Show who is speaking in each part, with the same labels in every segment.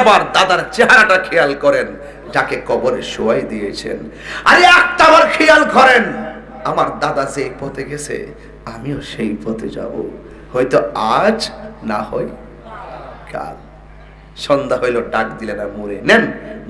Speaker 1: একটাবার দাদার চেহারাটা খেয়াল করেন যাকে কবরে শোয়াই দিয়েছেন। আরে একটাবার খেয়াল করেন আমার দাদা যে পথে গেছে আমিও সেই পথে যাব, হয়তো আজ না হয় কাল। সন্ধ্যা হইল, ডাক দিলেন আর মোরে নেন,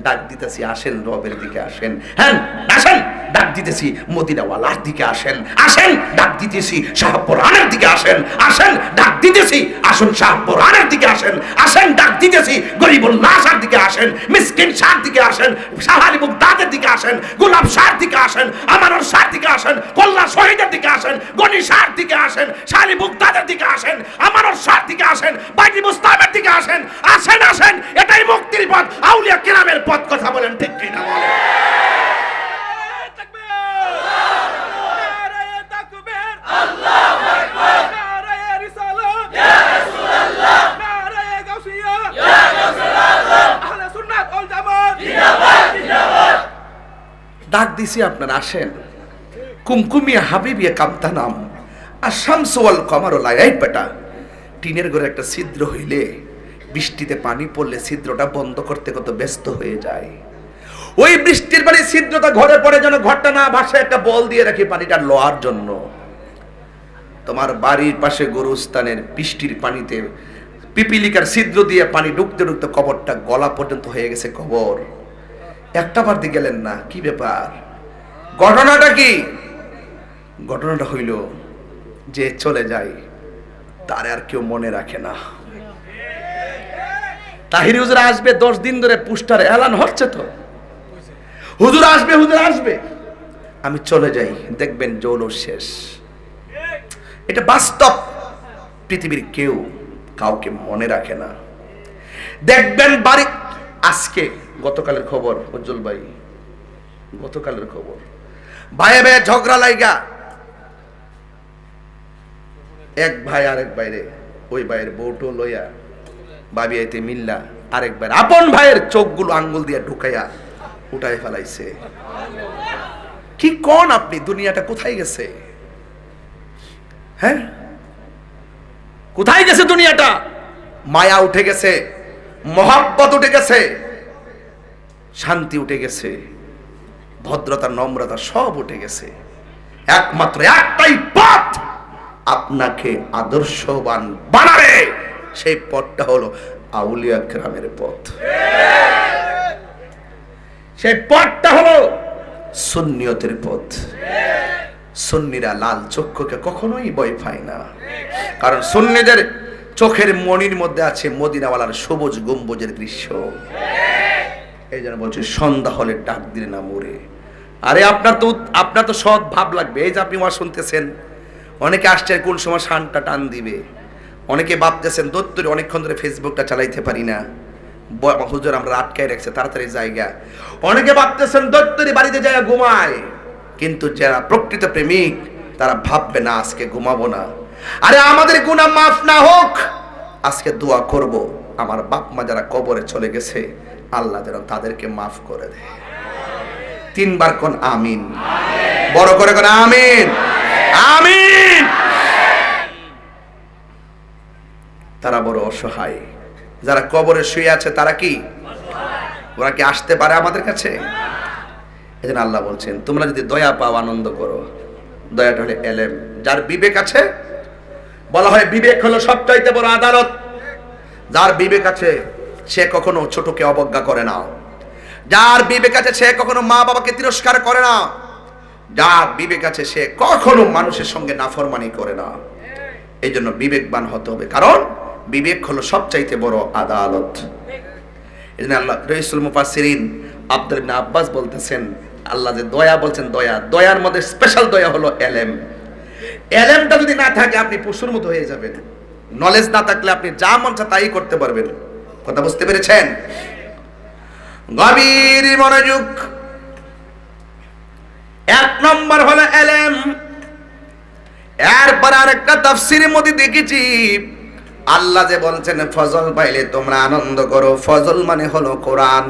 Speaker 1: ডাক দিতেছি আসেন রবের দিকে আসেন, হ্যাঁ আসেন, ডাক দিতেছি মদিনাওয়ালার দিকে আসেন, আসেন ডাক দিতেছি শাহপুরানের দিকে আসেন, আসেন ডাক দিতেছি আসুন শাহপুরানের দিকে আসেন, আসেন ডাক দিতেছি গরিবুল্লাহ শাহর দিকে আসেন, মিসকিন শাহর দিকে আসেন, শাহালি মুগদাদের দিকে আসেন, গোলাপ শাহর দিকে আসেন, আমানুর শাহর দিকে আসেন, কল্লা শহীদের দিকে আসেন, গনি শাহর দিকে আসেন, শাহালি মুগদাদের দিকে আসেন, আমানুর শাহর দিকে আসেন, বাইজি মুস্তাফের দিকে আসেন, আসেন আসেন, এটাই মুক্তির পথ, আউলিয়া কেরামের পথ। কথা বলেন ঠিক কিনা বলেন? ডাক দিছি আপনারা আসেন, কুমকুমিয়া হাবিবিয়া কামতানাম আর শামসু ওয়াল কমারু লায়াই পেটা। টিনের ঘরে একটা ছিদ্র হইলে বৃষ্টিতে পানি পড়লে ছিদ্রটা বন্ধ করতে কত ব্যস্ত হয়ে যায়। ওই বৃষ্টির পানি ছিদ্রটা ঘরে পড়ে যেন ঘরটা না ভাসে, একটা বল দিয়ে রাখি পানিটা লওয়ার জন্য। তোমার বাড়ির পাশে গরুস্থানের বৃষ্টির পানিতে পিপিলিকার ছিদ্র দিয়ে পানি ঢুকতে ঢুকতে কবরটা গলা পর্যন্ত হয়ে গেছে কবর। একটা বার দিয়ে গেলেন না, কি ব্যাপার? ঘটনাটা কি? ঘটনাটা হইল যে চলে যায় তার আর কেউ মনে রাখে না। তাহিরি হুজুর আসবে 10 দিন ধরে পোস্টার এলান হচ্ছে তো, হুজুর আসবে হুজুর আসবে, আমি চলে যাই দেখবেন জৌলুস শেষ। এটা বাস্তব, পৃথিবীর কেউ কাউকে মনে রাখে না। দেখবেন বাড়ি আজকে গতকালের খবর, উজ্জ্বল ভাই গতকালের খবর, ভাইয়ে ভাইয়ে ঝগড়া লাইগা এক ভাই আরেক বাইরে, ওই ভাইয়ের বউটো লইয়া ভাবি আইতে মিল্লা আরেক ভাই আপন ভাইয়ের চোখগুলো আঙ্গুল দিয়ে ঢুকাইয়া উঠাই ফেলাইছে। কি কোন আপনি? দুনিয়াটা কোথায় গেছে? হ্যাঁ কোথায় গেছে দুনিয়াটা? মায়া উঠে গেছে, মহব্বত উঠে গেছে, শান্তি উঠে গেছে, ভদ্রতা নম্রতা সব উঠে গেছে। একমাত্র একটাই পথ আপনাকে আদর্শবান বানাবে, সেই পথটা হলো আউলিয়া কেরামের পথ। সেই পথটা হলো সুন্নিয়তের পথ। সুন্নিরা লাল চক্ষুকে কখনোই ভয় পায় না, কারণ সুন্নিদের চোখের মনির মধ্যে আছে মদিনাওয়ালার সবুজ গম্বুজের দৃশ্য। এই জন্য বলছে সন্ধ্যা হলে ডাক দিলে না মোরে। আরে আপনার তো সৎ ভাব লাগবে। এই যে আপনি ওয়াজ শুনতেছেন, অনেকে আসছে কোন সময় শানটা টান দিবে, অনেকে ভাবতেছেন দত্তরে অনেকক্ষণ ধরে ফেসবুকটা চালাইতে পারি না, হুজুর আমরা আটকায় রাখছে তাড়াতাড়ি জায়গা। অনেকে ভাবতেছেন দত্তরে বাড়িতে যায় ঘুমায়, কিন্তু যারা প্রকৃত প্রেমিক তারা ভাববে না আজকে ঘুমাবো না। আরে আমাদের গুনাহ মাফ না হোক, আজকে দোয়া করব আমার বাপ মা যারা কবরে চলে গেছে আল্লাহ যেন তাদেরকে মাফ করে দেয়। 3 বার কোন আমিন, বড় করে কোন আমিন, আমিন। তারা বড় অসহায়, যারা কবরে শুয়ে আছে তারা কি ওরা কি আসতে পারে আমাদের কাছে? এজন্য আল্লাহ বলছেন তোমরা যদি দয়া পাও আনন্দ করো। দয়াটা হলো এলেম। যার বিবেক আছে, বলা হয় বিবেক হলো সবচাইতে বড় আদালত। যার বিবেক আছে সে কখনো ছোটকে অবজ্ঞা করে না, যার বিবেক আছে সে কখনো মা বাবাকে তিরস্কার করে না, যার বিবেক আছে সে কখনো মানুষের সঙ্গে নাফরমানি করে না। এই জন্য বিবেকবান হতে হবে, কারণ বিবেক হলো সবচাইতে বড় আদালত। এই জন্য আল্লাহ রাসূল মুফাসসিরিন আব্দুল্লাহ ইবনে আব্বাস বলতেছেন আল্লাহ যে দয়া বলছেন, দয়ার মধ্যে স্পেশাল দয়া হলো এলেম। এলেমটা যদি না থাকে আপনি পশুর মতো হয়ে যাবেন। নলেজ না থাকলে আপনি যা মন চায় তাই করতে পারবেন। কথা বুঝতে পেরেছেন? গভীর মনোযোগ। 1 নম্বর হলো এলেম। এরপর আরেকটা তাফসীরের মধ্যে দেখেছি আল্লাহ যে বলছেন ফজল পাইলে তোমরা আনন্দ করো। ফজল মানে হলো কোরআন।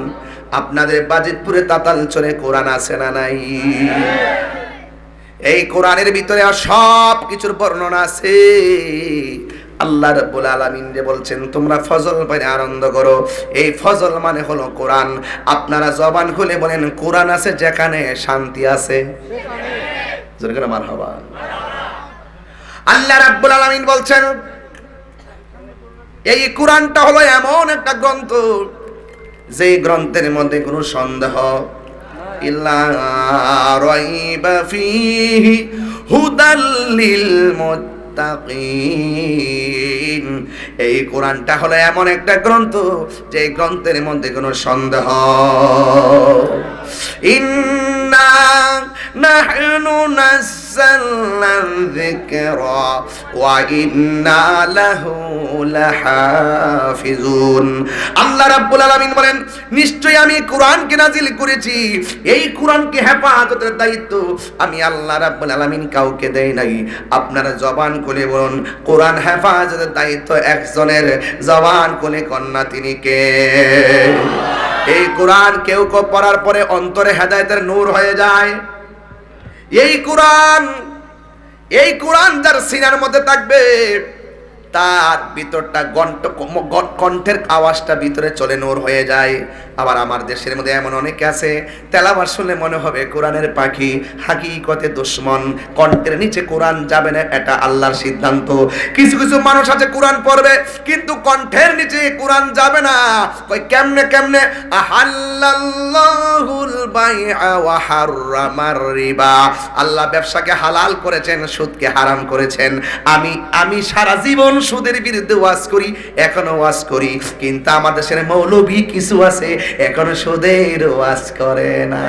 Speaker 1: আপনাদের বাজিতপুরে তাতালচরে কোরআন আছে না নাই? এই কোরআনের ভিতরে সব কিছুর বর্ণনা আছে। আল্লাহ রাব্বুল আলামিন যে বলছেন তোমরা ফজল পড়ে আনন্দ করো, এই ফজল মানে হলো কোরআন। আপনারা জবান খুলে বলেন কোরআন আছে যেখানে শান্তি আছে, জোরে করে মারহাবা। আল্লাহ রাব্বুল আলামিন বলছেন এই কোরআনটা হলো এমন একটা গ্রন্থ যে গ্রন্থের মধ্যে কোনো সন্দেহ ইল্লা রাইবা ফীহি হুদাল লিল মুত্তাকিন। এই কোরআনটা হলো এমন একটা গ্রন্থ যে গ্রন্থের মধ্যে কোনো সন্দেহ। ইন্না নাহনু নাযালনা যিকরা ওয়া ইন্না লাহু লাহাফিজুন। আল্লাহ রাব্বুল আলামিন বলেন নিশ্চয়ই আমি কোরআনকে নাজিল করেছি, এই কোরআনকে হেফাজতের দায়িত্ব আমি আল্লাহ রাব্বুল আলামিন কাউকে দেই নাই। আপনারা জবান খুলে বলুন কোরআন হেফাজতের দায়িত্ব একজনের, জবান খুলে কন্যা তিনি কে? এই কোরআন কেউ পড়ার পরে অন্তরে হেদায়েতের নূর হয়ে যায়। এই কোরআন যার সিনার মধ্যে থাকবে তার ভিতরটা কণ্ঠের আওয়াজটা ভিতরে চলে নূর হয়ে যায়। আবার আমার দেশের মধ্যে এমন অনেকে আছে তেলাওয়াত শুনলে মনে হবে কোরআনের পাখি, হাকিকতে দুশমন। কণ্ঠের নিচে কোরআন যাবে না, এটা আল্লাহর সিদ্ধান্ত। কিছু কিছু মানুষ আছে কোরআন পড়বে কিন্তু কণ্ঠের নিচে কোরআন যাবে না। কই কেমনে কেমনে? আহাল্লাল্লাহুল বাইআ ওয়া হাররামার রিবা। আল্লাহ ব্যবসাকে হালাল করেছেন, সুদকে হারাম করেছেন। আমি সারা জীবন সুদের বিরুদ্ধে ওয়াজ করি, এখনো ওয়াজ করি, কিন্তু আমাদের দেশের মৌলবী কিছু আছে এখনো সুদের ওয়াজ করে না।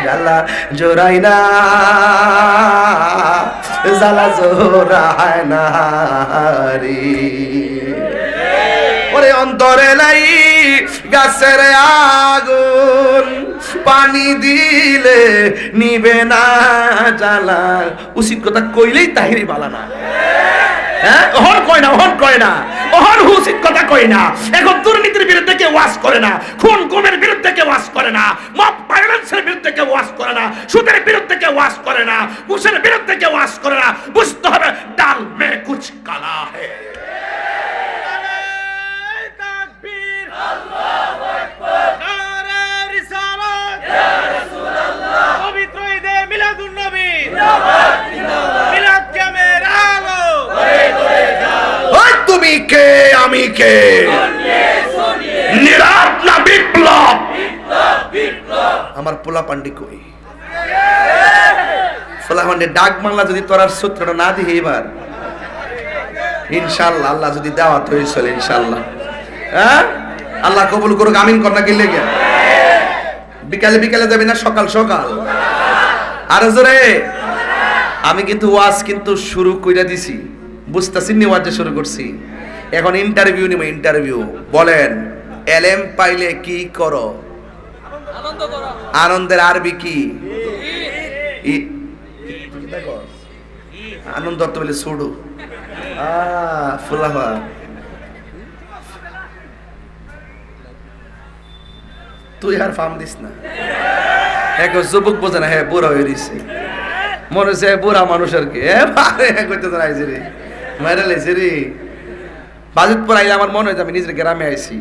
Speaker 1: জালা জোরাই না, জালা জোরায় না রে। ওরে অন্তরে নাই গাছের আগুন, পানি দিলে নিবে না জ্বালা। উচিত কথা কইলেই তাহিরি বালা না। ওহন কয় না উচিত কথা কই না। এখন দুর্নীতির বিরুদ্ধে কেউ ওয়াজ করে না, খুন গুমের বিরুদ্ধে কেউ ওয়াজ করে না, মব ভায়োলেন্সের বিরুদ্ধে কেউ ওয়াজ করে না, সুদের বিরুদ্ধে কেউ ওয়াজ করে না, ঘুষের বিরুদ্ধে কেউ ওয়াজ করে না। বুঝতে হবে ডাল মে কুছ কালা হে। তুমি কে আমি কে? নিরাট না বিপ্লব? আমার পোলা পান্ডি কই? পোলা পান্ডি ডাক বাংলা যদি তোরার সূত্রটা না দিই এবার ইনশাআল্লাহ, আল্লাহ যদি দেওয়া তো চলে ইনশাআল্লাহ। হ্যাঁ আল্লাহ কবুল করুক, আমিন কর না কি লেগে? বিকালে বিকালে যাবি না সকাল সকাল? আর জোরে আমি কিন্তু ওয়াজ কিন্তু শুরু কইরা দিছি, বুঝতাছি নি ওয়াজ শুরু করছি। এখন ইন্টারভিউ নিব, ইন্টারভিউ। বলেন এলেম পাইলে কি করো? আনন্দ করো। আনন্দের আরবি কি? আনন্দ অর্থ বলে ছুড়ু। ফুলাফা তুই আর ফার্ম দিস না। এক যুবক বোঝে না, হ্যাঁ বুড়া হয়ে দিছে, মনে হচ্ছে বুড়া মানুষ আর কি। করতে আইছে রে, মাইরা লাইছে রে। বাজেটপুর আইলে আমার মনে হয় আমি নিজের গ্রামে আইছি,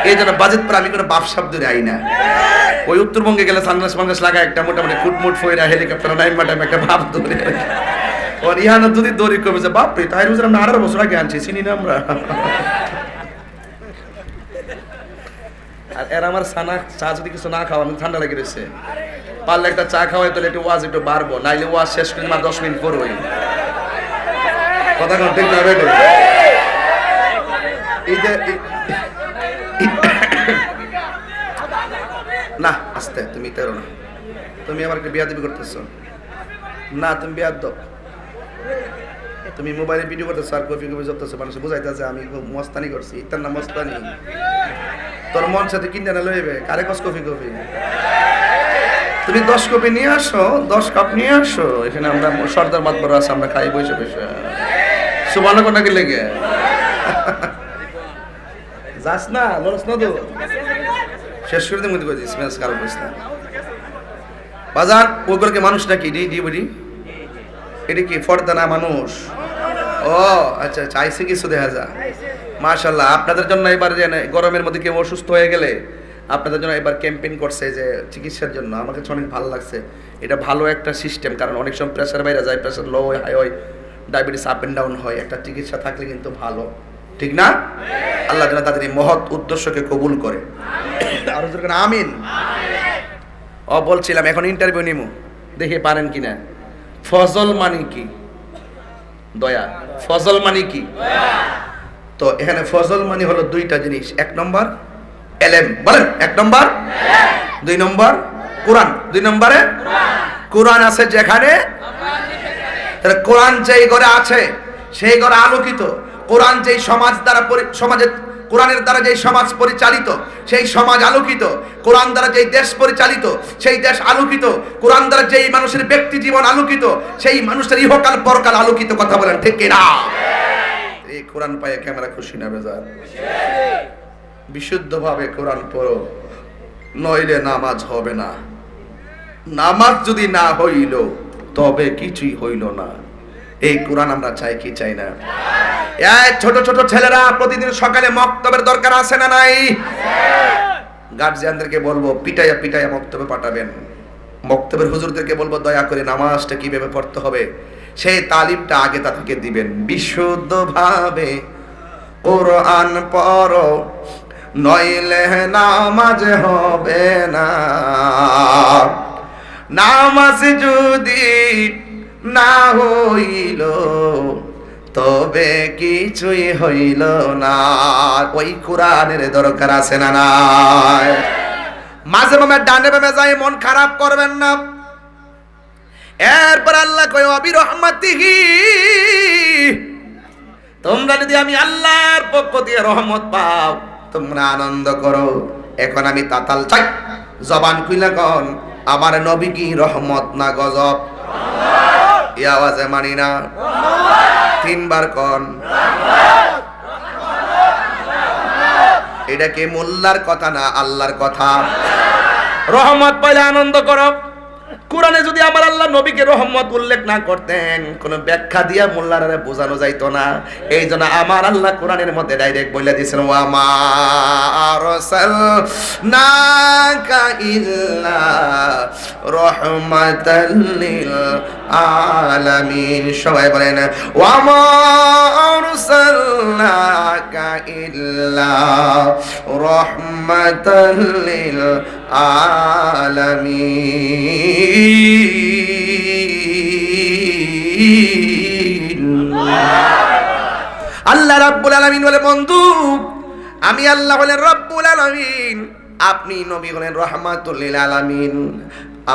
Speaker 1: এই জন্য বাজেটপুর আমি কোনো বাপ সাপ ধরে আই না। ওই উত্তরবঙ্গে গেলে সানগ্লাস মানগ্লাস লাগা একটা মোটামুটি ফুটমুট ফইরা হেলিকপ্টার নাইমা টাইম একটা ভাব ধরে। ওর ইহানো যদি দড়ি কমে যে বাপরে তাই বুঝলাম আমরা 18 বছর আগে আনছি, চিনি না আমরা। আর এর আমার চা যদি কিছু না খাওয়া, আমি ঠান্ডা লেগে রয়েছে, পারলে একটা চা খাওয়াই তাহলে একটু ওয়াজ একটু বাড়বো, নাইলে ওয়াজ শেষ করে আমার 10 মিনিট পর হই। কথা কোন ঠিক না বেটে? না আস্তে, তুমি তেরো না, তুমি আমার বিয়াদবি করতেছ না, তুমি বিয়াদ, তুমি মোবাইলে ভিডিও করতেছো আর কপি কপি করতেছো, মানুষ বুঝাইতেছে আমি খুব মস্তানি করছি। তার নাম মস্তানি। তোর মন সাথে কিনে না লইবে, কারে কস কপি কপি? তুমি 10 কপি নিয়ে আসো, 10 কাপ নিয়ে আসো, এখানে আমরা সর্দার মাতবর আছে, আমরা খাই বসে বসে। সুবহানাল্লাহ কোনটা কি লেগে যাস না, লড়স না তো শেষ করে দিই। মধ্যে কই দিস মেস কারো কইস না বাজার। ওগুলোকে মানুষ নাকি ডি ডি বডি? এটা কি ফর্দা না মানুষ? ও আচ্ছা, চাইছে কিছু দেখা যায়। মাশাআল্লাহ, আপনাদের জন্য এবার যে গরমের মধ্যে কেউ অসুস্থ হয়ে গেলে আপনাদের জন্য এবার ক্যাম্পেইন করছে যে চিকিৎসার জন্য। আমার কাছে অনেক ভালো লাগছে, এটা ভালো একটা সিস্টেম। কারণ অনেক সময় প্রেশার বাইরে যায়, প্রেশার লো হয়, হাই হয়, ডায়াবেটিস আপ এন্ড ডাউন হয়। একটা চিকিৎসা থাকলে কিন্তু ভালো, ঠিক না? আল্লাহ যেন তাদের এই মহৎ উদ্দেশ্যকে কবুল করে। আর আমিন। ও বলছিলাম এখন ইন্টারভিউ নিমু, দেখে পারেন কিনা। ফজল মানে কি? দয়া। ফজল মানে কি? তো এখানে ফজল মানে হলো দুইটা জিনিস। এক নম্বর এলেম, বলেন এক নম্বর। দুই নম্বর কোরআন। দুই নম্বরে কোরআন আছে যেখানে, কোরআন যেই ঘরে আছে সেই ঘরে আলোকিত। কোরআন যেই সমাজ দ্বারা সমাজে, কোরআনের দ্বারা যেই সমাজ পরিচালিত সেই সমাজ আলোকিত। কোরআন দ্বারা যেই দেশ পরিচালিত সেই দেশ আলোকিত। কোরআন দ্বারা যেই মানুষের ব্যক্তি জীবন আলোকিত সেই মানুষের ইহকাল পরকাল আলোকিত। কথা বলেন ঠিক কিনা? এই কোরআন পায়ে ক্যামেরা খুশি না বেজার? বিশুদ্ধভাবে কোরআন পড়ো, নইলে নামাজ হবে না। নামাজ যদি না হইল তবে কিছুই হইল না। এই কোরআন আমরা চাই কি চাই না? এই ছোট ছোট ছেলেরা প্রতিদিন সকালে মক্তবের দরকার আছে না নাই? গার্জিয়ানদেরকে বলবো পিটাইয়া পিটাইয়া মক্তবে পাঠাবেন। মক্তবের হুজুরদেরকে বলবো দয়া করে নামাজটা কিভাবে পড়তে হবে সেই তালিমটা আগে তাদেরকে দিবেন। বিশুদ্ধভাবে কোরআন পড়ো, নইলে নামাজ হবে না। নামাজ যদি না হইল তবে কিছুই হইল না। ওই কোরআনের দরকার আছে না নাই? মাঝে মাঝে ডানে বামে যাই মন খারাপ করবেন না। এরপর আল্লাহ কয় অবিরহমাতিহি, তোমরা যদি আমি আল্লাহর পক্ষ দিয়ে রহমত পাও তোমরা আনন্দ করো। এখন আমি তাতাল চাই, জবান খুইলা কন আমার নবী কি রহমত না গজব? এই আওয়াজে মানি না, তিনবার কন। এটা কি মোল্লার কথা না আল্লাহর কথা? রহমত পাইলে আনন্দ করো। কোরআনে যদি আমার আল্লাহ নবীকে রহমত উল্লেখ না করতেন, কোন ব্যাখ্যা দিয়া মোল্লারে বোঝানো যাইতো না। এই জন্য আমার আল্লাহ কোরআনের মধ্যে ডাইরেক্ট বলে দিয়েছেন ওয়া মা আরসালনাকা ইল্লা রাহমাতাল লিল আলামিন। সবাই বলেন ওয়া মা আরসালনাকা ইল্লা রাহমাতাল লিল আলামিন। আল্লাহ রাব্বুল আলামিন বলে বন্ধু আমি আল্লাহ হলেন রব্বুল আলামিন, আপনি নবী হলেন রাহমাতুল লিল আলামিন।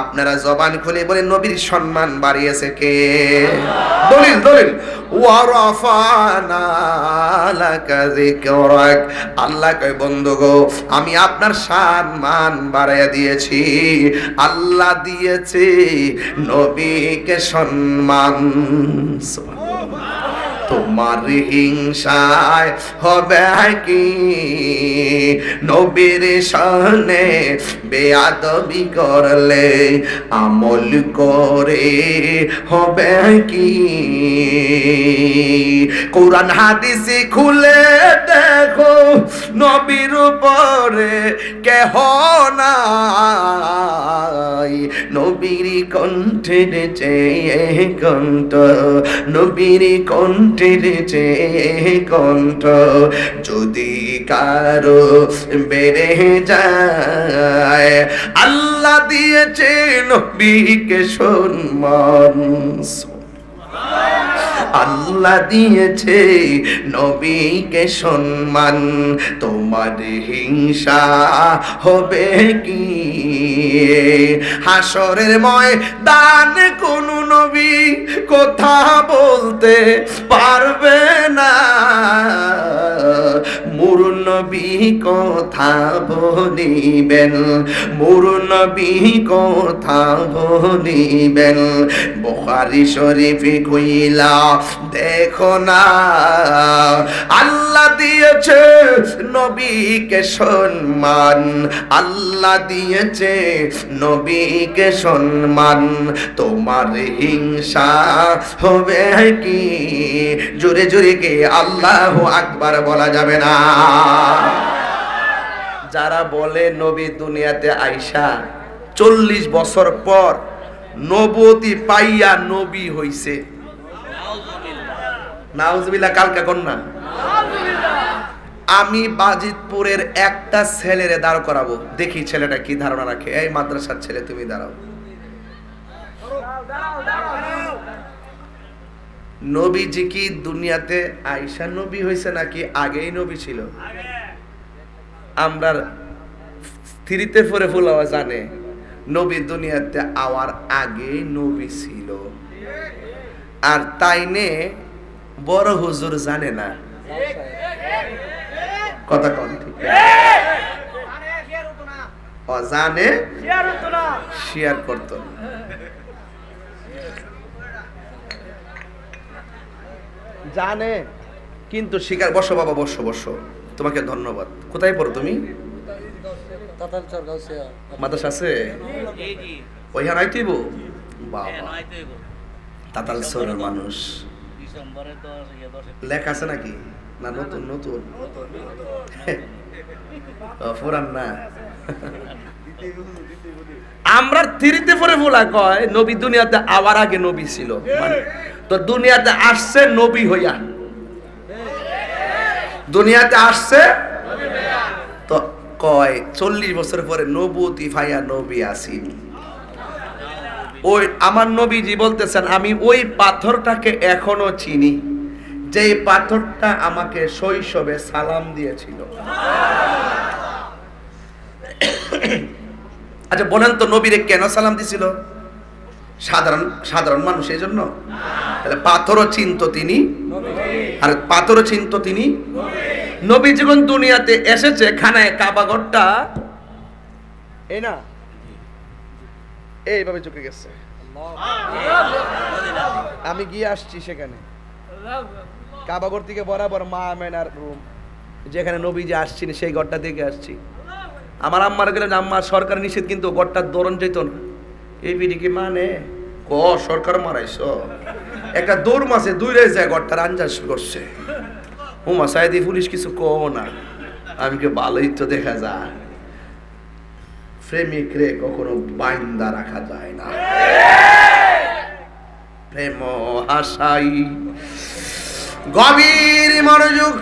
Speaker 1: আপনারা জবান খুলে বলেন নবীর সম্মান বাড়িয়েছে কে? দলিল দলিল ওয়া রাফানা লাকা যিকরাক। আল্লাহ কয় বন্ধু গো আমি আপনার সম্মান বাড়াইয়া দিয়েছি। আল্লাহ দিয়েছে নবীকে সম্মান। তোমার হিংসায় হবে কি নবীর শানে বেয়াদবি করলে আমল করে হবে কি? কোরআন হাদিসে খুলে দেখো নবীর উপরে কেহ নাই। নবীর কণ্ঠের চেয়ে কণ্ঠ, নবীর কণ্ঠের চেয়ে কণ্ঠ যদি কারো বেড়ে যায়, আল্লাহ দিয়েছে নবীকে সম্মান। আল্লাহ দিয়েছে নবীকে সম্মান। তোমার হিংসা হবে কি? হাসরের ময়দান কোন নবী কথা বলতে পারবে না। মুরুন নবী কথা বলিবেন, মোর নবী কথা বলিবেন। বুখারী শরীফে কইলা দেখো না, আল্লাহ দিয়েছে নবীকে সম্মান, আল্লাহ দিয়েছে নবীকে সম্মান। তোমার হিংসা হবে কি? জোরে জোরে কে আল্লাহু আকবার বলা যাবে না? যারা বলে নবী দুনিয়াতে আইসা 40 বছর পর নবুয়তি পাইয়া নবী হইছে, নাউজুবিল্লাহ, কালকা কন্যা। আমি বাজিতপুরের একটা ছেলেরে দাঁড় করাবো, দেখি ছেলেটা কি ধারণা রাখে। এই মাদ্রাসার ছেলে, তুমি দাঁড়াও। নবীজি কি দুনিয়াতে আইসা নবী হইছে নাকি আগেই নবী ছিল? আমরা থ্রিতে পরে ফুলাওয়া জানে নবী দুনিয়াতে আওয়ার আগে নবী ছিল, আর তাইনে বড় হুজুর জানে না। কথা কন ঠিক জানে, শেয়ার করত না। জানে কিন্তু শিকার। বসো বাবা, বসো বসো, তোমাকে ধন্যবাদ। কোথায় পড়ো তুমি? মাদ্রাসা আছে ওইখানে আইতেইব। বাবা তাতাল সরের মানুষ, লেখা আছে নাকি? না নতুন নতুন পুরান না। আমরা থ্রিতে পরে বলা কয় নবী দুনিয়াতে আওয়ার আগে নবী ছিল, মানে তো দুনিয়াতে আসছে নবী হইয়া, দুনিয়াতে আসছে তো কয় 40 বছর পরে নবুয়তি ফাইয়া নবী আসিন। ওই আমার নবীজি বলতেছেন, আমি ওই পাথরটাকে এখনো চিনি, যে পাথরটা আমাকে শৈশবে সালাম দিয়েছিল। আচ্ছা বলেন তো নবীরে কেন সালাম দিছিল? সাধারণ মানুষ এই জন্য? তাহলে পাথরও চিনত তিনি, আর পাথরও চিনত তিনি। নবী যখন দুনিয়াতে এসেছে, খানায় কাবাঘরটা এই না এইভাবে চুকে গেছে। আমি গিয়ে আসছি সেখানে, কাবাঘর থেকে বরাবর মা আমেনার রুম, যেখানে নবীজি আসছেন সেই ঘরটা থেকে আসছি। আমার আম্মার গেলেন, আম্মার সরকার নিষেধ, কিন্তু ঘরটার দৌড়ন যেত না। এই বিডি কি মানে ক সরকার মারাইছ? একটা দৌড় মাসে দূরে যায় ঘরটার আঞ্জাস করছে। হুমা সাইদি পুলিশ কিছু কও না, আমি কে ভালোই তো দেখা যায়। প্রেমিক রে কখনো বাইন্দা রাখা যায় না। প্রেম হাসাই গভীর মনোযোগ।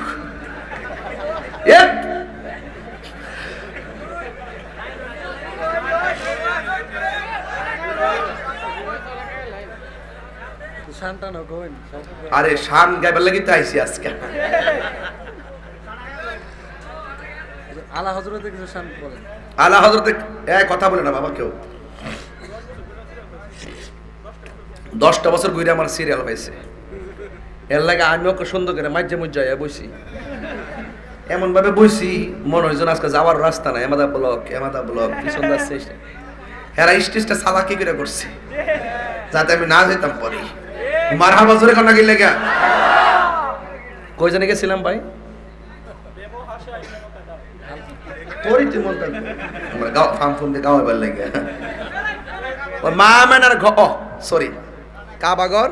Speaker 1: আরে শান গাইবার লাগি তো আইছি আজকে।
Speaker 2: আলা হযরতে কিছু শান বলেন।
Speaker 1: আলা হযরতে কথা বলে না বাবা কেউ। 10টা বছর ঘুরে আমার সিরিয়াল হয়েছে, এর লাগে আমি ওকে সুন্দর করে মাঝে মধ্যে বসি, এমন ভাবে বসি মনে হয় যেন আজকে যাওয়ার রাস্তা নাই। এমাদা ব্লক কি সুন্দর স্টেশন, হেরা স্টেজটা সালাকি করে করছে যাতে আমি না যেতাম পরে। মারহাবা জোরে কোন গিয়ে লাগা। কই জানে গেছিলাম ভাই? তোরই তুই মন থাকবে আমরা গাও ফার্ম ফুমে গাও এবার লাগে। ও মা মেনার সরি কাবাগর।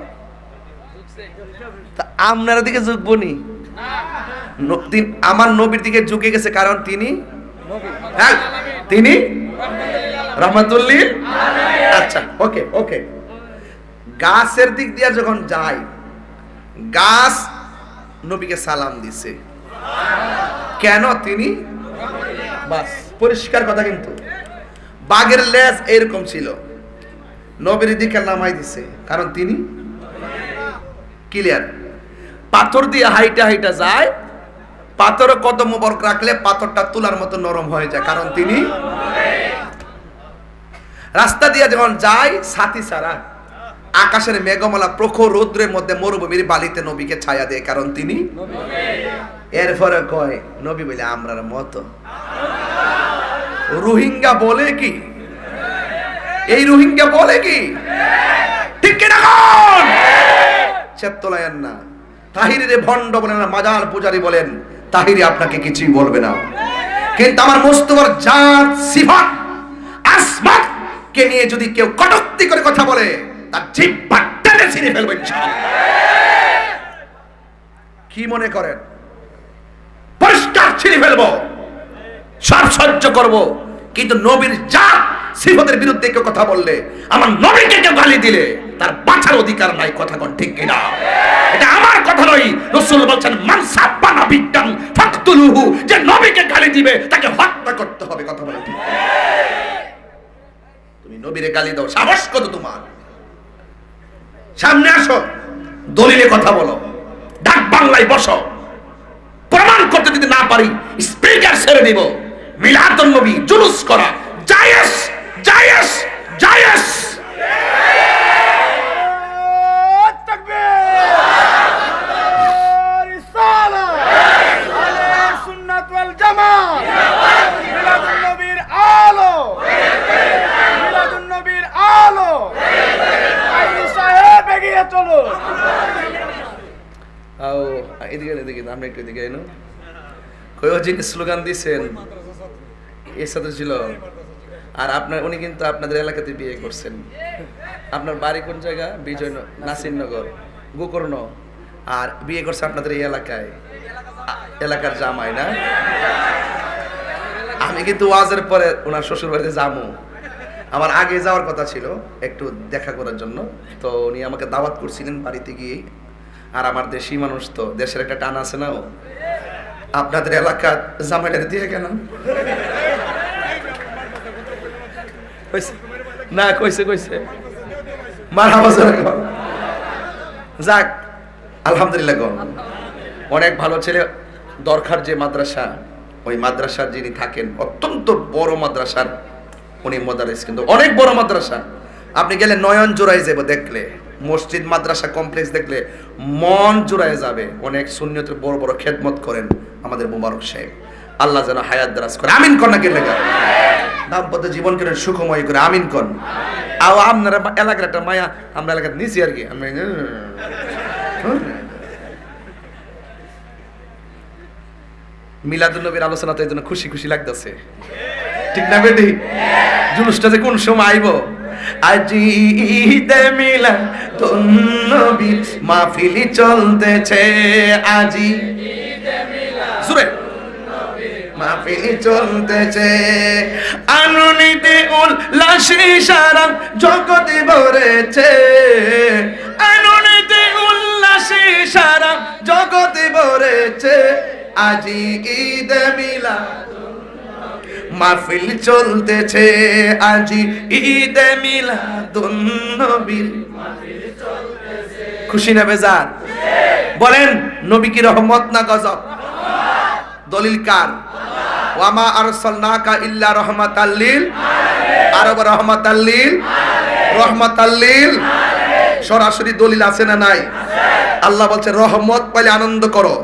Speaker 1: তা আপনার দিকে ঝুঁকবো নি? আমার নবীর দিকে ঝুঁকে গেছে, কারণ তিনি হ্যাঁ তিনি রহমাতুল্লিল। আচ্ছা ওকে ওকে। গাছের দিক দিয়ে যখন যায়, গাছ নবীকে সালাম দিছে কেন? তিনি বাস পরিষ্কার কথা। কিন্তু বাঘের লেজ এরকম ছিল, নবীর দিকে নামাই দিছে কারণ তিনি ক্লিয়ার। পাথর দিয়ে হাইটা হাইটা যায়, পাথরে কদম মোবারক রাখলে পাথরটা তুলার মতো নরম হয়ে যায়, কারণ তিনি। রাস্তা দিয়ে যখন যায় ছাতি ছাড়া, আকাশের মেঘমালা প্রখর রৌদ্রের মধ্যে মরুভূমির বালিতে নবীকে ছায়া দেয়, কারণ তিনি এরপরে কয় নবী বলে আমরার মতো। রোহিঙ্গা বলে কি? এই রোহিঙ্গা বলে কি? ঠিক কিনা কোন? চেতলায়েন না। তাহিরিরে ভণ্ড বলেন না, মাজার পূজারি বলেন, তাহিরি আপনাকে কিছুই বলবে না, কিন্তু আমার মুস্তফার জাত সিফাত আসমাত কে নিয়ে যদি কেউ কটূক্তি করে কথা বলে তার জিহ্বা টেনে ছিঁড়ে ফেলবেন ইনশাআল্লাহ। কি মনে করেন পরিষ্কার ছিঁড়ে ফেলবো, সব সহ্য করব, কিন্তু নবীর জাত সিফাতের বিরুদ্ধে কেউ কথা বললে, আমার নবীকে কেউ গালি দিলে তার বাঁচার অধিকার নাই। কথা কোন ঠিক কিনা? এটা আমার কথা নয়, রাসূল বলেন মান সাব্বা নাবিয়্যান ফাকতুলুহু, যে নবীকে গালি দিবে তাকে হত্যা করতে হবে। কথা বলেন ঠিক? তুমি নবীরে গালি দাও, সাহস কত তোমার? সামনে আসো, দলিলে কথা বলো, ডাক বাংলায় বসো, প্রমাণ করতে যদি না পারি স্পিকার ছেড়ে দিব। মিলাদুন নবী জুলুস করা জায়েজ জায়েজ জায়েজ। স্লোগান দিচ্ছেন এর সাথে ছিল। আর আপনার উনি কিন্তু আপনাদের এলাকাতে বিয়ে করছেন। আপনার বাড়ি কোন জায়গা? বিজয় নাসিরনগর গোকর্ণ, আর বিয়ে করছে আপনাদের এই এলাকায়, এলাকার জামাই না? আমি কিন্তু ওয়াজের পরে ওনার শ্বশুর বাড়িতে যাবো, আমার আগে যাওয়ার কথা ছিল একটু দেখা করার জন্য, তো উনি আমাকে দাওয়াত করছিলেন বাড়িতে গিয়ে। আর আমার দেশি মানুষ তো, দেশের একটা টান আছে না, আপনাদের এলাকার জামাইটা দিয়ে গেলাম না, কইছে কইছে মারহাবা। যাক আলহামদুলিল্লাহ, অনেক ভালো ছেলে দরকার। যে মাদ্রাসা, ওই মাদ্রাসার যিনি থাকেন অত্যন্ত বড় মাদ্রাসার উনি মোদারিস, কিন্তু অনেক বড় মাদ্রাসা। আপনি গেলে নয়ন জোড়ায় যাবে, দেখলে মসজিদ মাদ্রাসা কমপ্লেক্স দেখলে মন জোড়ায় যাবে। অনেক সুন্নিয়তের বড় বড় খেদমত করেন আমাদের মুবারক সাহেব, আল্লাহ যেন হায়াত দারাজ করে। আমিন কর না কে লেখা? দাম্পত্য জীবন করেন সুখময় করে, আমিন কর। আও আপনারা এলাকার একটা মায়া, আমরা এলাকার নিচি আর কি। মিলাদুন নবীর আলোচনা তো এই জন্য খুশি খুশি লাগতেছে, ঠিক না বেটি? জুলুসটা যে কোন সময় আইব, আজি ঈদে মিলাদুন নবীর মাহফিল চলতেছে, আজি ঈদে মিলাদুন নবীর মাহফিল চলতেছে, আনন্দিতে উল্লাসে সারা জগৎ ভরেছে, আনন্দিতে উল্লাসে সারা জগৎ ভরেছে, আজি ঈদে মিলাদুন মাহফিল চলতেছে, আজি ঈদে মিলাদুন নবীর মাহফিল চলতেছে। খুশি না বেজার? বলেন নবী কি রহমত না গজব? দলিল কার? ওয়ামা আরসালনাকা ইল্লা রাহমাতাল লিল আলামিন। আরব রাহমাতাল লিল আলামিন, রাহমাতাল লিল আলামিন। সরাসরি দলিল আছে না নাই? আল্লাহ বলছে রহমত পাইলে আনন্দ করো।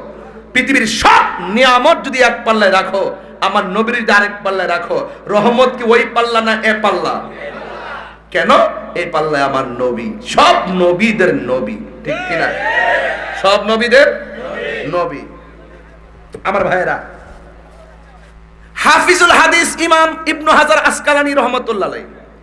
Speaker 1: পৃথিবীর সব নিয়ামত যদি এক পাল্লায় রাখো, আমার নবীর যদি আরেক পাল্লায় রাখো, রহমত কি ওই পাল্লা না এ পাল্লা? কেন? এই পাল্লায় আমার নবী, সব নবীদের নবী, ঠিক কিনা? সব নবীদের নবী। আমার ভাইয়েরা, হাফিজুল হাদিস ইমাম ইবনু হাজার আসকালানী রহমতুল্লাহ আলাইহি